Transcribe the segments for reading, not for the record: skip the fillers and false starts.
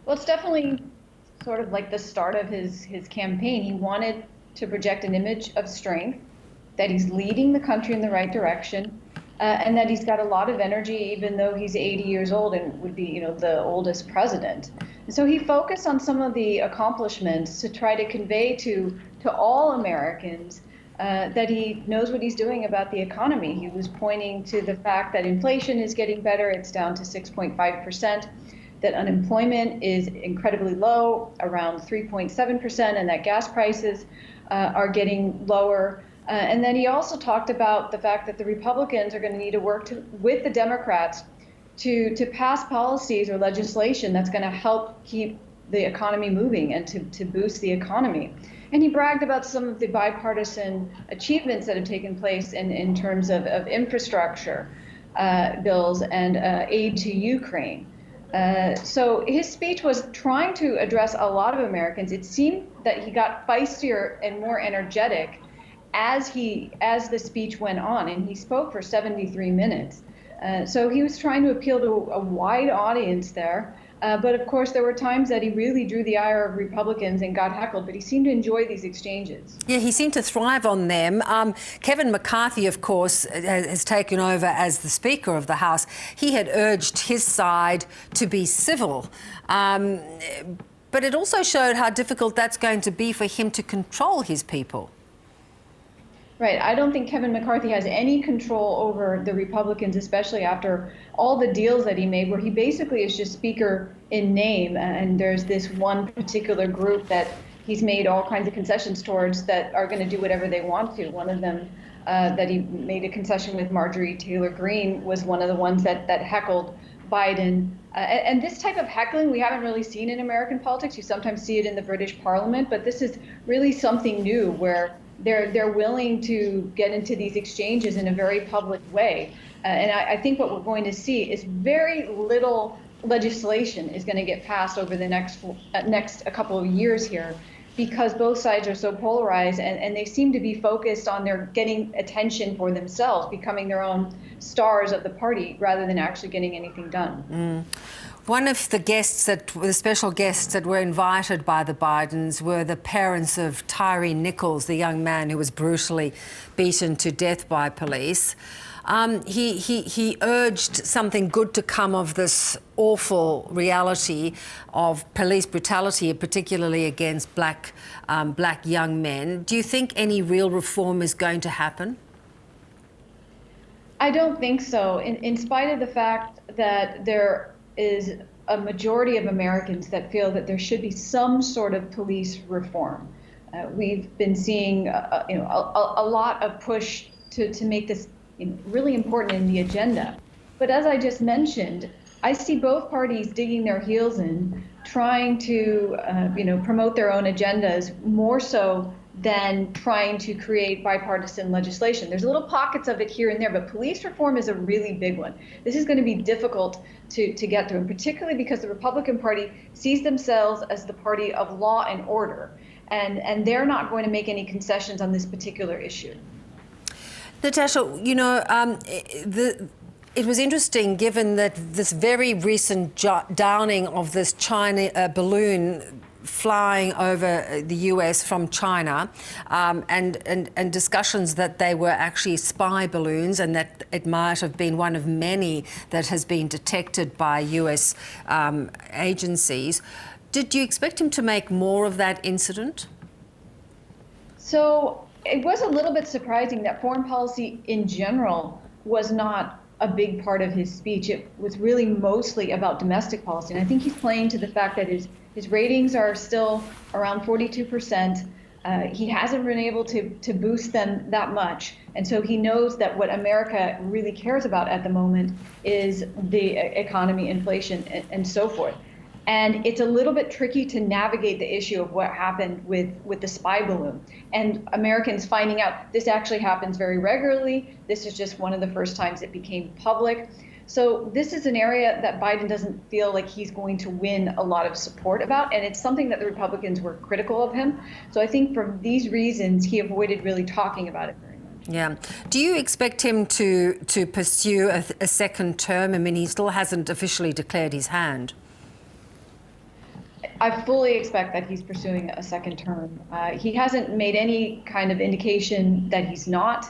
Well, it's definitely sort of like the start of his campaign. He wanted to project an image of strength, that he's leading the country in the right direction, and that he's got a lot of energy, even though he's 80 years old and would be, the oldest president. And so he focused on some of the accomplishments to try to convey to all Americans that he knows what he's doing about the economy. He was pointing to the fact that inflation is getting better. It's down to 6.5%, that unemployment is incredibly low, around 3.7%, and that gas prices are getting lower. And then he also talked about the fact that the Republicans are going to need to work with the Democrats to pass policies or legislation that's going to help keep the economy moving and to boost the economy. And he bragged about some of the bipartisan achievements that have taken place in terms of infrastructure bills and aid to Ukraine. So his speech was trying to address a lot of Americans. It seemed that he got feistier and more energetic as the speech went on, and he spoke for 73 minutes. So he was trying to appeal to a wide audience there. But of course, there were times that he really drew the ire of Republicans and got heckled, but he seemed to enjoy these exchanges. Yeah, he seemed to thrive on them. Kevin McCarthy, of course, has taken over as the Speaker of the House. He had urged his side to be civil. But it also showed how difficult that's going to be for him to control his people. Right. I don't think Kevin McCarthy has any control over the Republicans, especially after all the deals that he made, where he basically is just Speaker in name. And there's this one particular group that he's made all kinds of concessions towards that are going to do whatever they want to. One of them that he made a concession with, Marjorie Taylor Greene, was one of the ones that heckled Biden. And this type of heckling we haven't really seen in American politics. You sometimes see it in the British Parliament, but this is really something new where they're willing to get into these exchanges in a very public way. And I think what we're going to see is very little legislation is going to get passed over the next a couple of years here, because both sides are so polarized, and they seem to be focused on their getting attention for themselves, becoming their own stars of the party rather than actually getting anything done. One of the special guests that were invited by the Bidens were the parents of Tyree Nichols, the young man who was brutally beaten to death by police. He urged something good to come of this awful reality of police brutality, particularly against black young men. Do you think any real reform is going to happen? I don't think so. In spite of the fact that there is a majority of Americans that feel that there should be some sort of police reform. We've been seeing a lot of push to make this really important in the agenda. But as I just mentioned, I see both parties digging their heels in, trying to promote their own agendas more so than trying to create bipartisan legislation. There's little pockets of it here and there, but police reform is a really big one. This is going to be difficult to get through, and particularly because the Republican Party sees themselves as the party of law and order, and they're not going to make any concessions on this particular issue. Natasha, it was interesting, given that this very recent downing of this China balloon flying over the US from China, and discussions that they were actually spy balloons and that it might have been one of many that has been detected by US agencies. Did you expect him to make more of that incident? So it was a little bit surprising that foreign policy in general was not a big part of his speech. It was really mostly about domestic policy. And I think he's playing to the fact that his ratings are still around 42%. He hasn't been able to boost them that much. And so he knows that what America really cares about at the moment is the economy, inflation, and so forth. And it's a little bit tricky to navigate the issue of what happened with the spy balloon. And Americans finding out this actually happens very regularly. This is just one of the first times it became public. So this is an area that Biden doesn't feel like he's going to win a lot of support about. And it's something that the Republicans were critical of him. So I think for these reasons, he avoided really talking about it very much. Yeah. Do you expect him to pursue a second term? I mean, he still hasn't officially declared his hand. I fully expect that he's pursuing a second term. He hasn't made any kind of indication that he's not.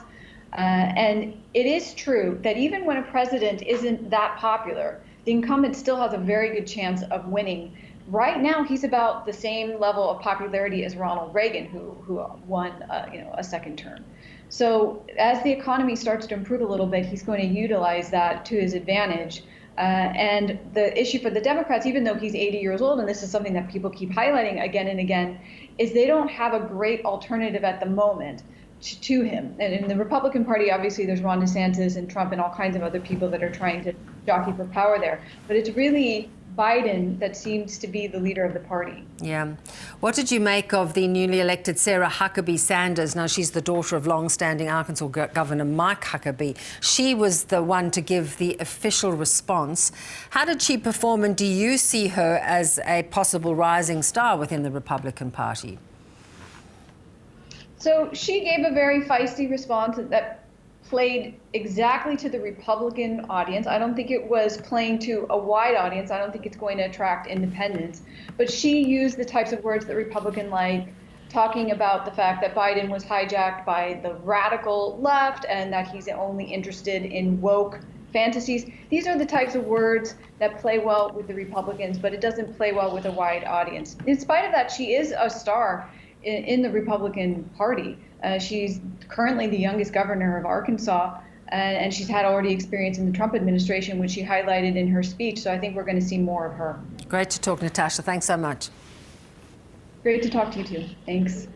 And it is true that even when a president isn't that popular, the incumbent still has a very good chance of winning. Right now, he's about the same level of popularity as Ronald Reagan, who won a second term. So as the economy starts to improve a little bit, he's going to utilize that to his advantage. And the issue for the Democrats, even though he's 80 years old, and this is something that people keep highlighting again and again, is they don't have a great alternative at the moment to him. And in the Republican Party, obviously, there's Ron DeSantis and Trump and all kinds of other people that are trying to jockey for power there. But it's really Biden that seems to be the leader of the party. Yeah. What did you make of the newly elected Sarah Huckabee Sanders? Now, she's the daughter of long-standing Arkansas Governor Mike Huckabee. She was the one to give the official response. How did she perform, and do you see her as a possible rising star within the Republican Party? So she gave a very feisty response that played exactly to the Republican audience. I don't think it was playing to a wide audience. I don't think it's going to attract independents. But she used the types of words that Republicans like, talking about the fact that Biden was hijacked by the radical left and that he's only interested in woke fantasies. These are the types of words that play well with the Republicans, but it doesn't play well with a wide audience. In spite of that, she is a star in the Republican Party. She's currently the youngest governor of Arkansas, and she's had already experience in the Trump administration, which she highlighted in her speech. So I think we're going to see more of her. Great to talk, Natasha. Thanks so much. Great to talk to you too. Thanks.